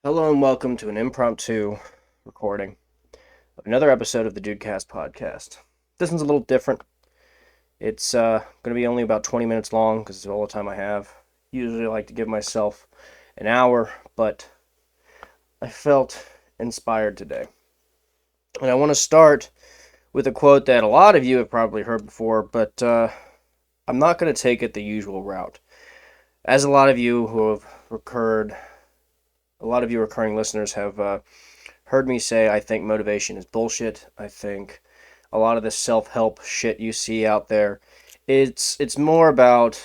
Hello and welcome to an impromptu recording of another episode of the DudeCast podcast. This one's a little different. It's going to be only about 20 minutes long because it's all the time I have. Usually I like to give myself an hour, but I felt inspired today. And I want to start with a quote that a lot of you have probably heard before, but I'm not going to take it the usual route. As a lot of you recurring listeners have heard me say I think motivation is bullshit. I think a lot of this self-help shit you see out there, it's more about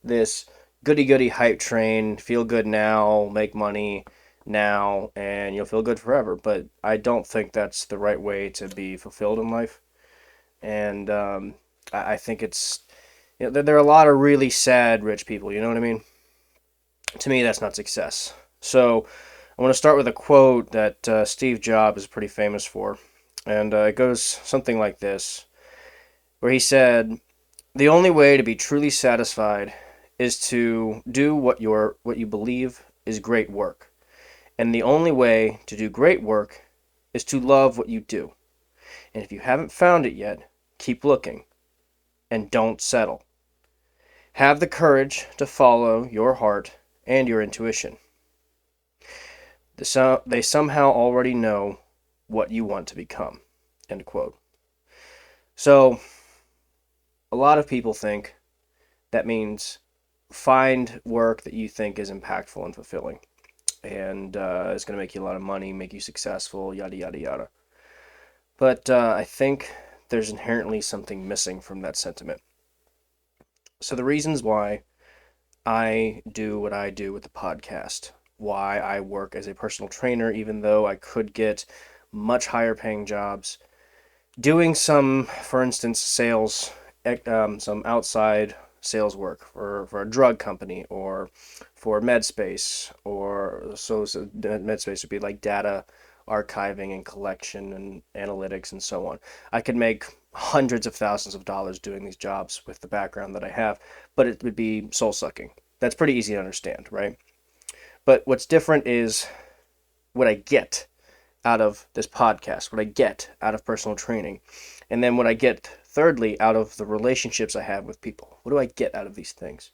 this goody-goody hype train, feel good now, make money now, and you'll feel good forever. But I don't think that's the right way to be fulfilled in life. And I think there are a lot of really sad rich people, you know what I mean? To me, that's not success. So I want to start with a quote that Steve Jobs is pretty famous for. And it goes something like this, where he said, "The only way to be truly satisfied is to do what you believe is great work. And the only way to do great work is to love what you do. And if you haven't found it yet, keep looking and don't settle. Have the courage to follow your heart and your intuition. They somehow already know what you want to become." End quote. So, a lot of people think that means find work that you think is impactful and fulfilling, and it's going to make you a lot of money, make you successful, yada, yada, yada. But I think there's inherently something missing from that sentiment. So, the reasons why I do what I do with the podcast, why I work as a personal trainer, even though I could get much higher paying jobs, doing some, for instance, some outside sales work for a drug company or for MedSpace, so MedSpace would be like data archiving and collection and analytics and so on. I could make hundreds of thousands of dollars doing these jobs with the background that I have, but it would be soul sucking. That's pretty easy to understand, right? But what's different is what I get out of this podcast, what I get out of personal training, and then what I get, thirdly, out of the relationships I have with people. What do I get out of these things?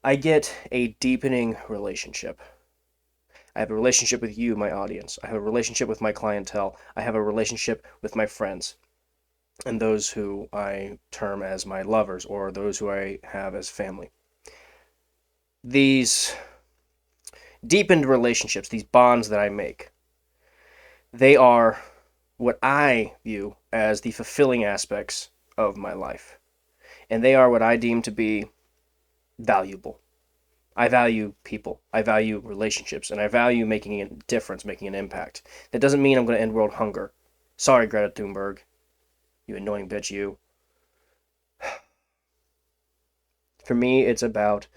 I get a deepening relationship. I have a relationship with you, my audience. I have a relationship with my clientele. I have a relationship with my friends and those who I term as my lovers or those who I have as family. These deepened relationships, these bonds that I make, they are what I view as the fulfilling aspects of my life. And they are what I deem to be valuable. I value people. I value relationships. And I value making a difference, making an impact. That doesn't mean I'm going to end world hunger. Sorry, Greta Thunberg. You annoying bitch, you. For me, it's about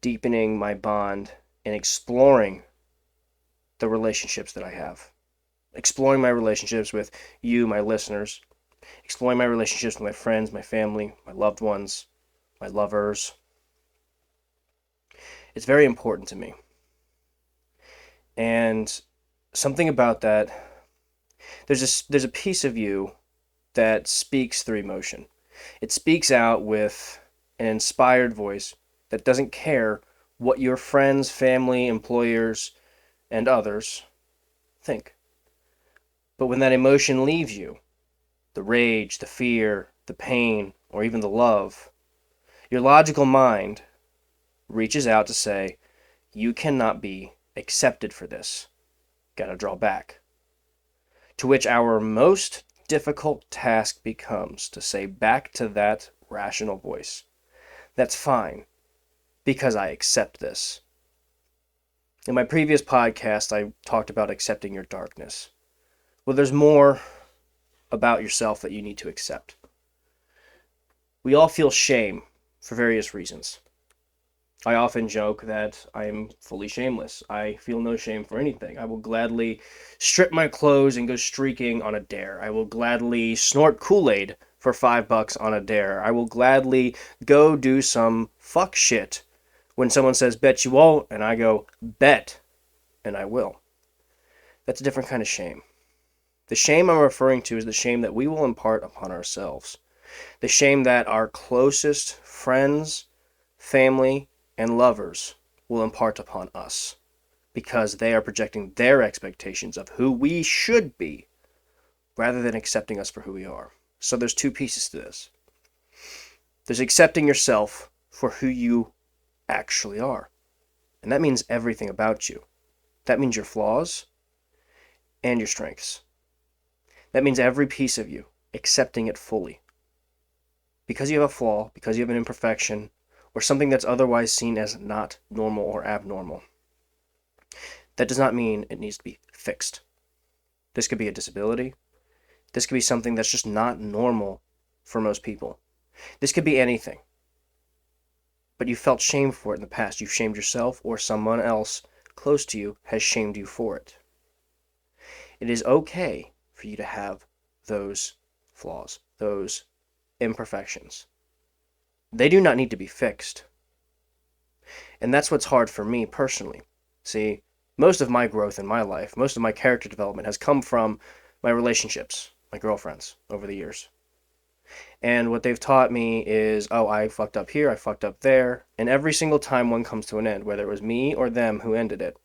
deepening my bond and exploring the relationships that I have. Exploring my relationships with you, my listeners. Exploring my relationships with my friends, my family, my loved ones, my lovers. It's very important to me. And something about that, there's a piece of you that speaks through emotion. It speaks out with an inspired voice that doesn't care what your friends, family, employers, and others think. But when that emotion leaves you, the rage, the fear, the pain, or even the love, your logical mind reaches out to say, you cannot be accepted for this. Gotta draw back. To which our most difficult task becomes to say back to that rational voice, that's fine, because I accept this. In my previous podcast, I talked about accepting your darkness. Well, there's more about yourself that you need to accept. We all feel shame for various reasons. I often joke that I am fully shameless. I feel no shame for anything. I will gladly strip my clothes and go streaking on a dare. I will gladly snort Kool-Aid for $5 on a dare. I will gladly go do some fuck shit when someone says, bet you won't, and I go, bet, and I will. That's a different kind of shame. The shame I'm referring to is the shame that we will impart upon ourselves. The shame that our closest friends, family, and lovers will impart upon us because they are projecting their expectations of who we should be rather than accepting us for who we are. So there's two pieces to this. There's accepting yourself for who you actually are. And that means everything about you. That means your flaws and your strengths. That means every piece of you, accepting it fully. Because you have a flaw, because you have an imperfection, or something that's otherwise seen as not normal or abnormal, that does not mean it needs to be fixed. This could be a disability. This could be something that's just not normal for most people. This could be anything. But you felt shame for it in the past. You've shamed yourself, or someone else close to you has shamed you for it. It is okay for you to have those flaws, those imperfections. They do not need to be fixed. And that's what's hard for me personally. See, most of my growth in my life, most of my character development has come from my relationships, my girlfriends over the years. And what they've taught me is, oh, I fucked up here, I fucked up there. And every single time one comes to an end, whether it was me or them who ended it,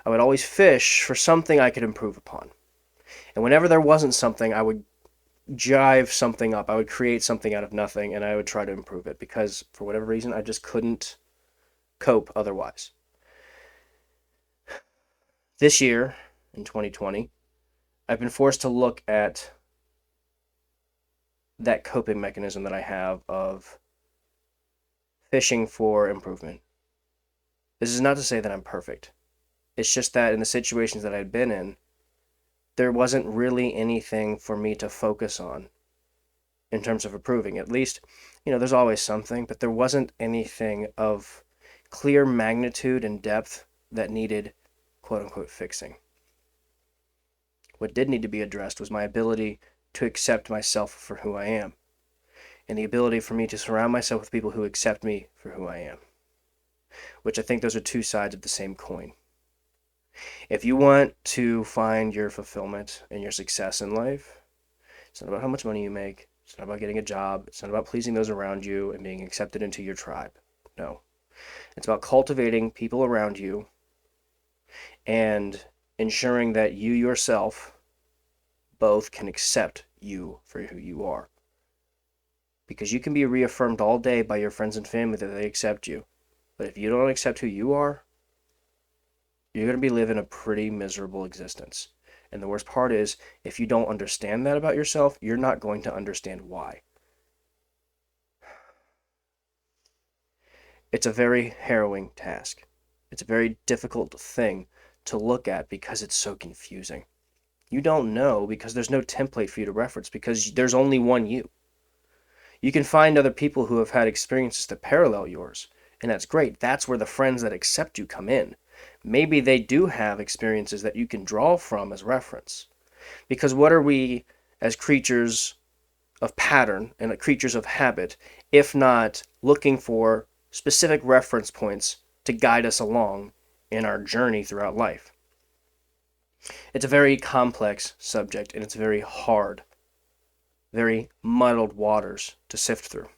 I would always fish for something I could improve upon. And whenever there wasn't something, I would jive something up. I would create something out of nothing, and I would try to improve it because, for whatever reason, I just couldn't cope otherwise. This year, in 2020, I've been forced to look at that coping mechanism that I have of fishing for improvement. This is not to say that I'm perfect. It's just that in the situations that I'd been in, there wasn't really anything for me to focus on in terms of improving. At least, there's always something, but there wasn't anything of clear magnitude and depth that needed quote-unquote fixing. What did need to be addressed was my ability to accept myself for who I am, and the ability for me to surround myself with people who accept me for who I am, which I think those are two sides of the same coin. If you want to find your fulfillment and your success in life, it's not about how much money you make, it's not about getting a job, it's not about pleasing those around you and being accepted into your tribe. No. It's about cultivating people around you and ensuring that you yourself both can accept you for who you are. Because you can be reaffirmed all day by your friends and family that they accept you. But if you don't accept who you are, you're going to be living a pretty miserable existence. And the worst part is, if you don't understand that about yourself, you're not going to understand why. It's a very harrowing task. It's a very difficult thing to look at because it's so confusing. You don't know because there's no template for you to reference because there's only one you. You can find other people who have had experiences that parallel yours, and that's great. That's where the friends that accept you come in. Maybe they do have experiences that you can draw from as reference. Because what are we as creatures of pattern and creatures of habit, if not looking for specific reference points to guide us along in our journey throughout life? It's a very complex subject, and it's very hard, very muddled waters to sift through.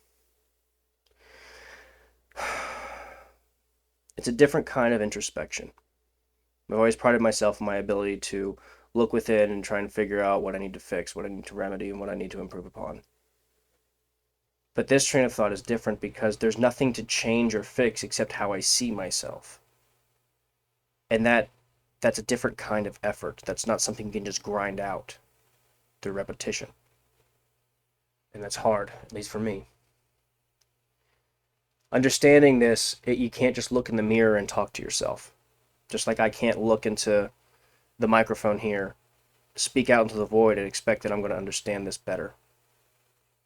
It's a different kind of introspection. I've always prided myself in my ability to look within and try and figure out what I need to fix, what I need to remedy, and what I need to improve upon. But this train of thought is different because there's nothing to change or fix except how I see myself. And that's a different kind of effort. That's not something you can just grind out through repetition. And that's hard, at least for me. Understanding this, you can't just look in the mirror and talk to yourself. Just like I can't look into the microphone here, speak out into the void and expect that I'm going to understand this better,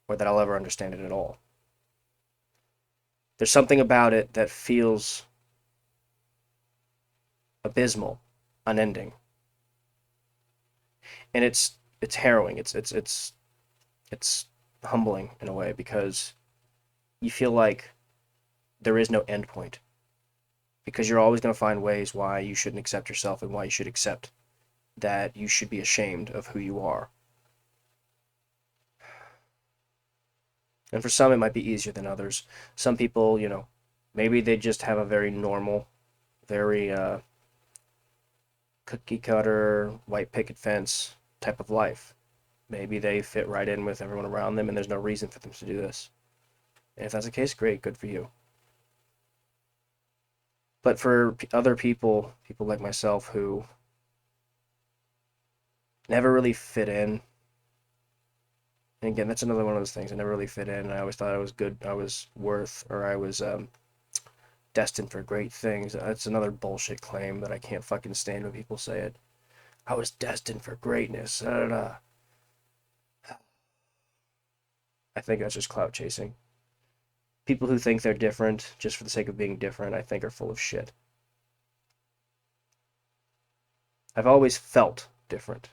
or that I'll ever understand it at all. There's something about it that feels abysmal, unending. And it's harrowing. It's humbling in a way because you feel like there is no end point. because you're always going to find ways why you shouldn't accept yourself and why you should accept that you should be ashamed of who you are. And for some, it might be easier than others. Some people, maybe they just have a very normal, very cookie cutter, white picket fence type of life. Maybe they fit right in with everyone around them and there's no reason for them to do this. And if that's the case, great, good for you. But for other people like myself who never really fit in, and again, that's another one of those things, I never really fit in. I always thought I was good, I was worth, or I was destined for great things. That's another bullshit claim that I can't fucking stand when people say it. I was destined for greatness. Da, da, da. I think that's just clout chasing. People who think they're different just for the sake of being different, I think are full of shit. I've always felt different.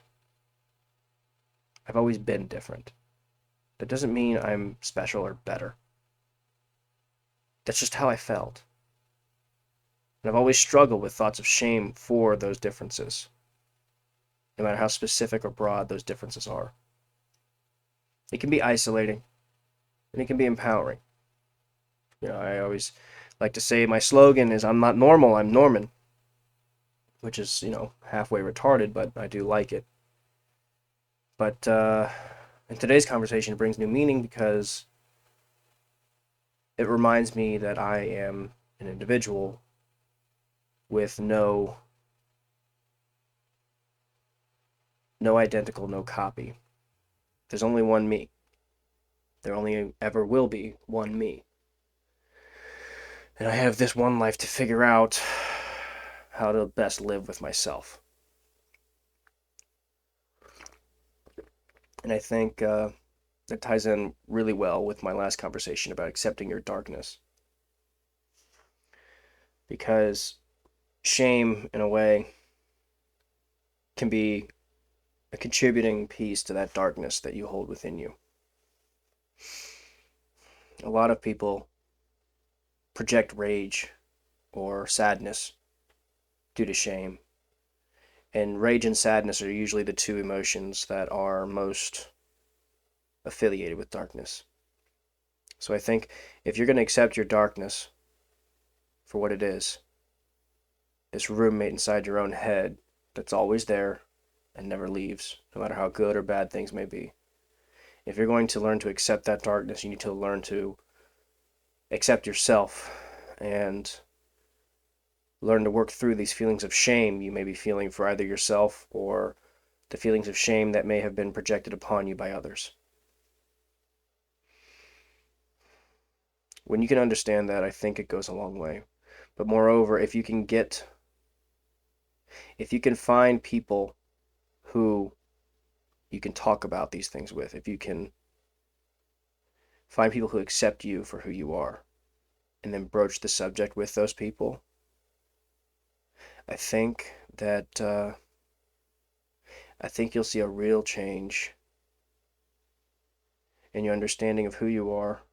I've always been different. That doesn't mean I'm special or better. That's just how I felt. And I've always struggled with thoughts of shame for those differences, no matter how specific or broad those differences are. It can be isolating, and it can be empowering. I always like to say my slogan is, I'm not normal, I'm Norman, which is, halfway retarded, but I do like it. But in today's conversation, it brings new meaning because it reminds me that I am an individual with no identical, no copy. There's only one me. There only ever will be one me. And I have this one life to figure out how to best live with myself. And I think that ties in really well with my last conversation about accepting your darkness. Because shame, in a way, can be a contributing piece to that darkness that you hold within you. A lot of people project rage or sadness due to shame. And rage and sadness are usually the two emotions that are most affiliated with darkness. So I think if you're going to accept your darkness for what it is, this roommate inside your own head that's always there and never leaves, no matter how good or bad things may be. If you're going to learn to accept that darkness, you need to learn to accept yourself and learn to work through these feelings of shame you may be feeling for either yourself or the feelings of shame that may have been projected upon you by others. When you can understand that, I think it goes a long way. But moreover, if you can find people who you can talk about these things with, if you can find people who accept you for who you are, and then broach the subject with those people, I think you'll see a real change in your understanding of who you are,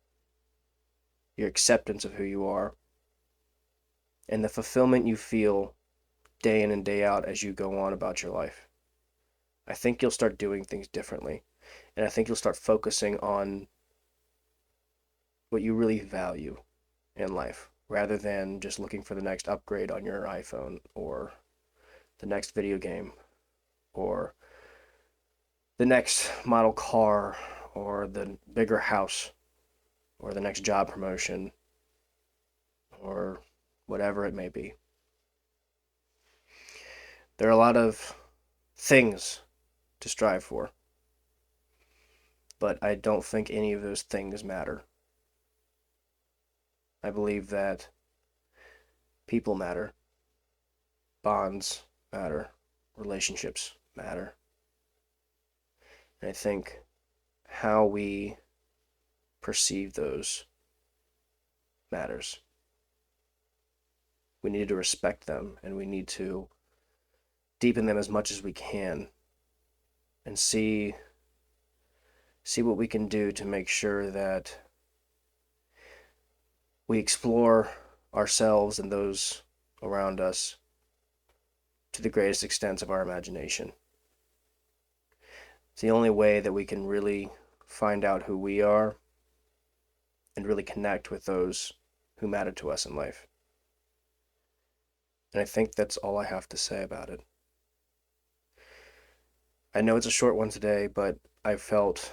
your acceptance of who you are, and the fulfillment you feel day in and day out as you go on about your life. I think you'll start doing things differently, and I think you'll start focusing on what you really value in life, rather than just looking for the next upgrade on your iPhone or the next video game or the next model car or the bigger house or the next job promotion or whatever it may be. There are a lot of things to strive for, but I don't think any of those things matter. I believe that people matter, bonds matter, relationships matter. And I think how we perceive those matters. We need to respect them, and we need to deepen them as much as we can and see what we can do to make sure that we explore ourselves and those around us to the greatest extents of our imagination. It's the only way that we can really find out who we are and really connect with those who matter to us in life. And I think that's all I have to say about it. I know it's a short one today, but I felt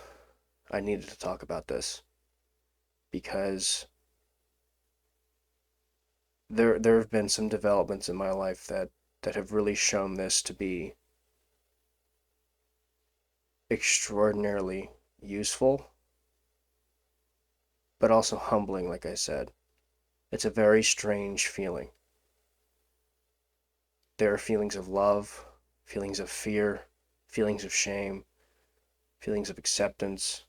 I needed to talk about this because there have been some developments in my life that have really shown this to be extraordinarily useful, but also humbling, like I said. It's a very strange feeling. There are feelings of love, feelings of fear, feelings of shame, feelings of acceptance,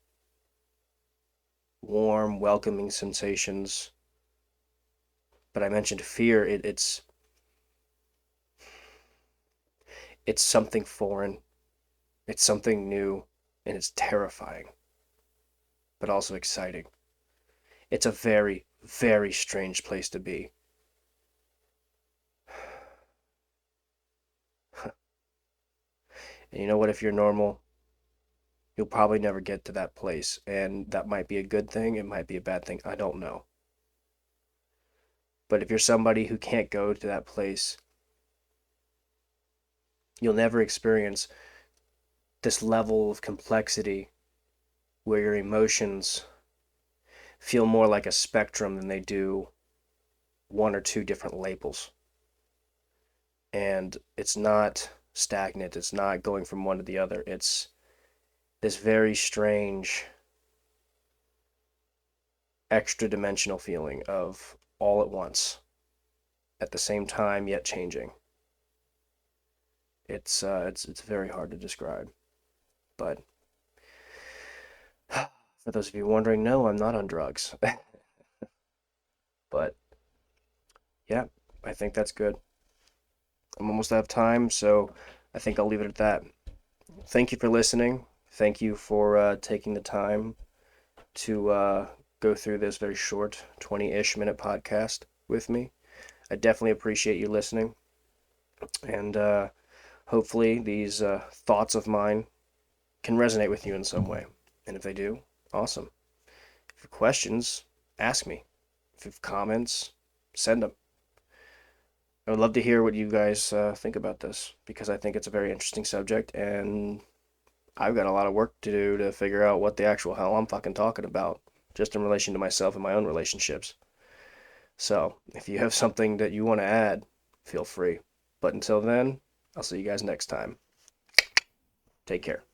warm, welcoming sensations. But I mentioned fear, it's something foreign, it's something new, and it's terrifying, but also exciting. It's a very, very strange place to be. And you know what? If you're normal, you'll probably never get to that place. And that might be a good thing, it might be a bad thing. I don't know. But if you're somebody who can't go to that place, you'll never experience this level of complexity where your emotions feel more like a spectrum than they do one or two different labels. And it's not stagnant, it's not going from one to the other. It's this very strange, extra dimensional feeling of all at once, at the same time, yet changing. It's very hard to describe. But for those of you wondering, no, I'm not on drugs. But yeah, I think that's good. I'm almost out of time, so I think I'll leave it at that. Thank you for listening. Thank you for taking the time to go through this very short 20-ish minute podcast with me. I definitely appreciate you listening. And hopefully these thoughts of mine can resonate with you in some way. And if they do, awesome. If you have questions, ask me. If you have comments, send them. I would love to hear what you guys think about this because I think it's a very interesting subject and I've got a lot of work to do to figure out what the actual hell I'm fucking talking about just in relation to myself and my own relationships. So, if you have something that you want to add, feel free. But until then, I'll see you guys next time. Take care.